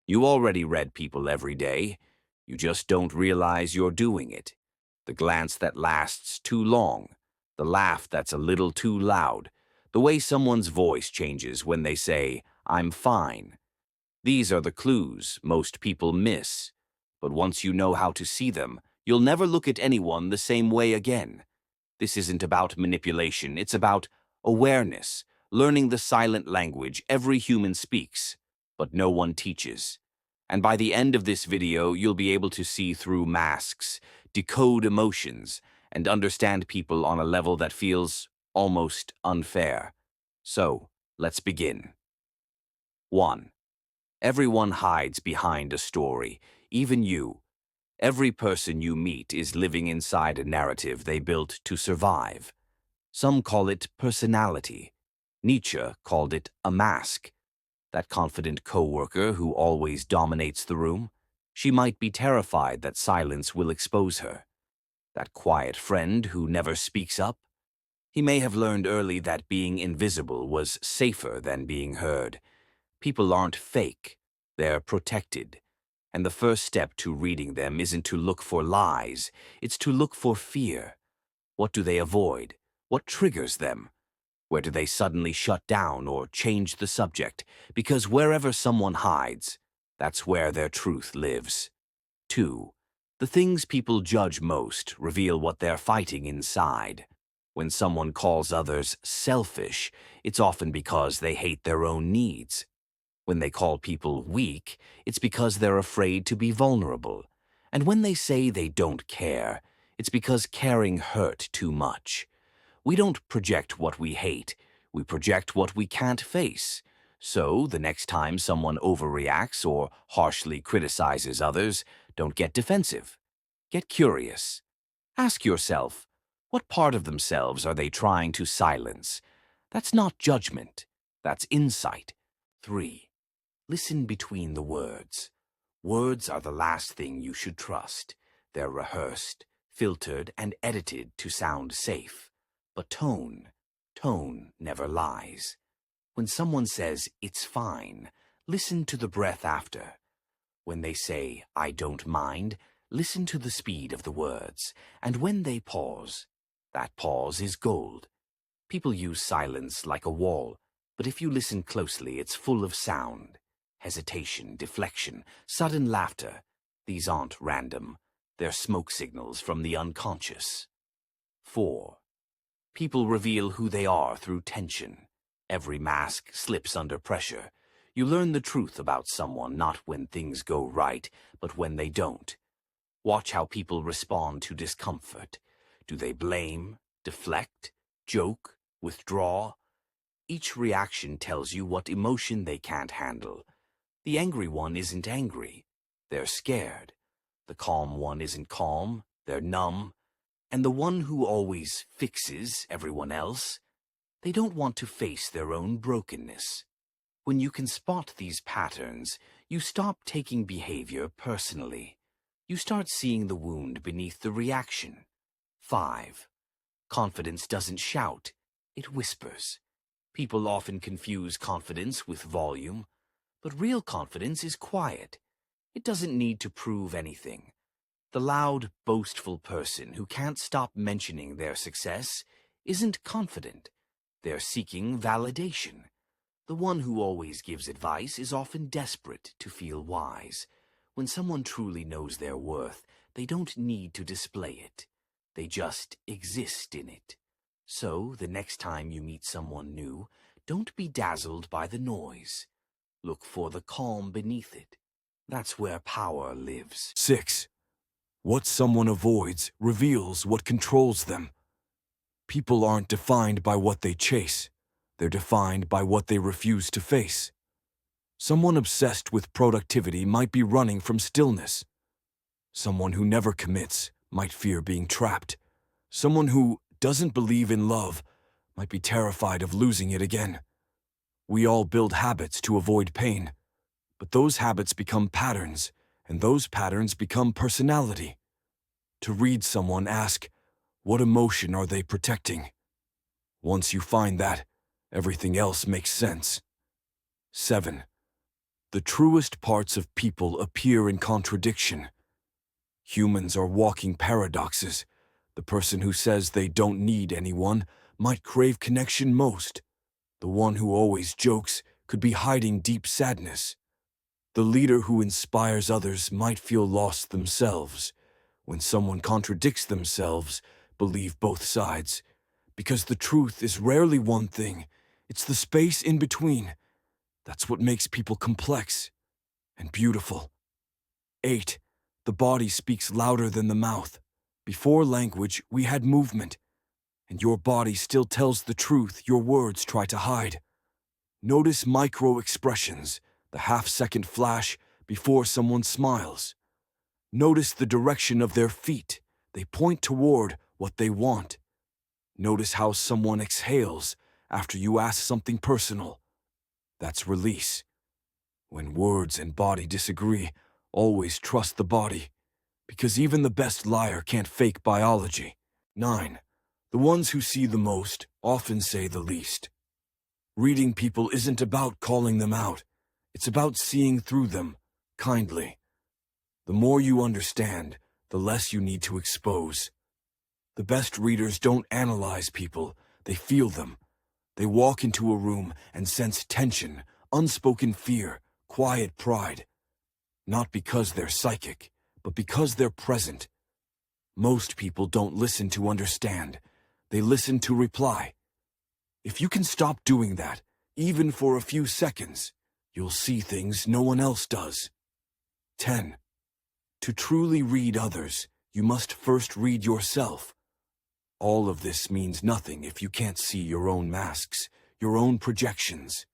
You already read people every day. You just don't realize you're doing it. The glance that lasts too long, the laugh that's a little too loud, the way someone's voice changes when they say, "I'm fine." These are the clues most people miss. But once you know how to see them, you'll never look at anyone the same way again. This isn't about manipulation, it's about awareness, learning the silent language every human speaks, but no one teaches. And by the end of this video, you'll be able to see through masks, decode emotions, and understand people on a level that feels almost unfair. So, let's begin. 1. Everyone hides behind a story, even you. Every person you meet is living inside a narrative they built to survive. Some call it personality. Nietzsche called it a mask. That confident coworker who always dominates the room, she might be terrified that silence will expose her. That quiet friend who never speaks up, he may have learned early that being invisible was safer than being heard. People aren't fake, they're protected. And the first step to reading them isn't to look for lies, it's to look for fear. What do they avoid? What triggers them? Where do they suddenly shut down or change the subject? Because wherever someone hides, that's where their truth lives. 2. The things people judge most reveal what they're fighting inside. When someone calls others selfish, it's often because they hate their own needs. When they call people weak, it's because they're afraid to be vulnerable. And when they say they don't care, it's because caring hurt too much. We don't project what we hate, we project what we can't face. So, the next time someone overreacts or harshly criticizes others, don't get defensive. Get curious. Ask yourself, what part of themselves are they trying to silence? That's not judgment, that's insight. 3. Listen between the words. Words are the last thing you should trust. They're rehearsed, filtered, and edited to sound safe. But tone never lies. When someone says, "It's fine," listen to the breath after. When they say, "I don't mind," listen to the speed of the words. And when they pause, that pause is gold. People use silence like a wall, but if you listen closely, it's full of sound. Hesitation, deflection, sudden laughter. These aren't random. They're smoke signals from the unconscious. 4. People reveal who they are through tension. Every mask slips under pressure. You learn the truth about someone not when things go right, but when they don't. Watch how people respond to discomfort. Do they blame, deflect, joke, withdraw? Each reaction tells you what emotion they can't handle. The angry one isn't angry, they're scared. The calm one isn't calm, they're numb. And the one who always fixes everyone else, they don't want to face their own brokenness. When you can spot these patterns, you stop taking behavior personally. You start seeing the wound beneath the reaction. 5. Confidence doesn't shout, it whispers. People often confuse confidence with volume. But real confidence is quiet. It doesn't need to prove anything. The loud, boastful person who can't stop mentioning their success isn't confident. They're seeking validation. The one who always gives advice is often desperate to feel wise. When someone truly knows their worth, they don't need to display it. They just exist in it. So, the next time you meet someone new, don't be dazzled by the noise. Look for the calm beneath it. That's where power lives. 6. What someone avoids reveals what controls them. People aren't defined by what they chase. They're defined by what they refuse to face. Someone obsessed with productivity might be running from stillness. Someone who never commits might fear being trapped. Someone who doesn't believe in love might be terrified of losing it again. We all build habits to avoid pain, but those habits become patterns, and those patterns become personality. To read someone, ask, what emotion are they protecting? Once you find that, everything else makes sense. 7. The truest parts of people appear in contradiction. Humans are walking paradoxes. The person who says they don't need anyone might crave connection most. The one who always jokes could be hiding deep sadness. The leader who inspires others might feel lost themselves. When someone contradicts themselves, believe both sides. Because the truth is rarely one thing, it's the space in between. That's what makes people complex and beautiful. 8. The body speaks louder than the mouth. Before language, we had movement. And your body still tells the truth your words try to hide. Notice micro-expressions, the half-second flash before someone smiles. Notice the direction of their feet. They point toward what they want. Notice how someone exhales after you ask something personal. That's release. When words and body disagree, always trust the body, because even the best liar can't fake biology. 9. The ones who see the most often say the least. Reading people isn't about calling them out. It's about seeing through them, kindly. The more you understand, the less you need to expose. The best readers don't analyze people, they feel them. They walk into a room and sense tension, unspoken fear, quiet pride. Not because they're psychic, but because they're present. Most people don't listen to understand. They listen to reply. If you can stop doing that, even for a few seconds, you'll see things no one else does. 10. To truly read others, you must first read yourself. All of this means nothing if you can't see your own masks, your own projections,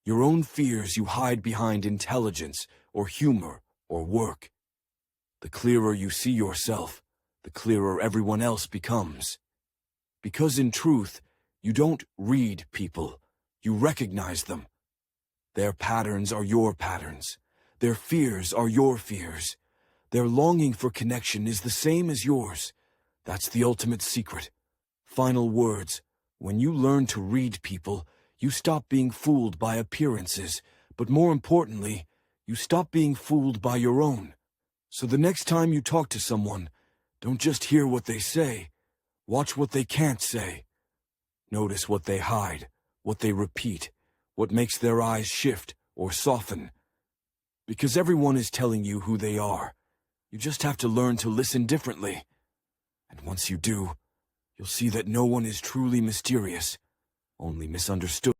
your own fears you hide behind intelligence or humor or work. The clearer you see yourself, the clearer everyone else becomes. Because in truth, you don't read people, you recognize them. Their patterns are your patterns. Their fears are your fears. Their longing for connection is the same as yours. That's the ultimate secret. Final words. When you learn to read people, you stop being fooled by appearances, but more importantly, you stop being fooled by your own. So the next time you talk to someone, don't just hear what they say. Watch what they can't say. Notice what they hide, what they repeat, what makes their eyes shift or soften. Because everyone is telling you who they are. You just have to learn to listen differently. And once you do, you'll see that no one is truly mysterious, only misunderstood.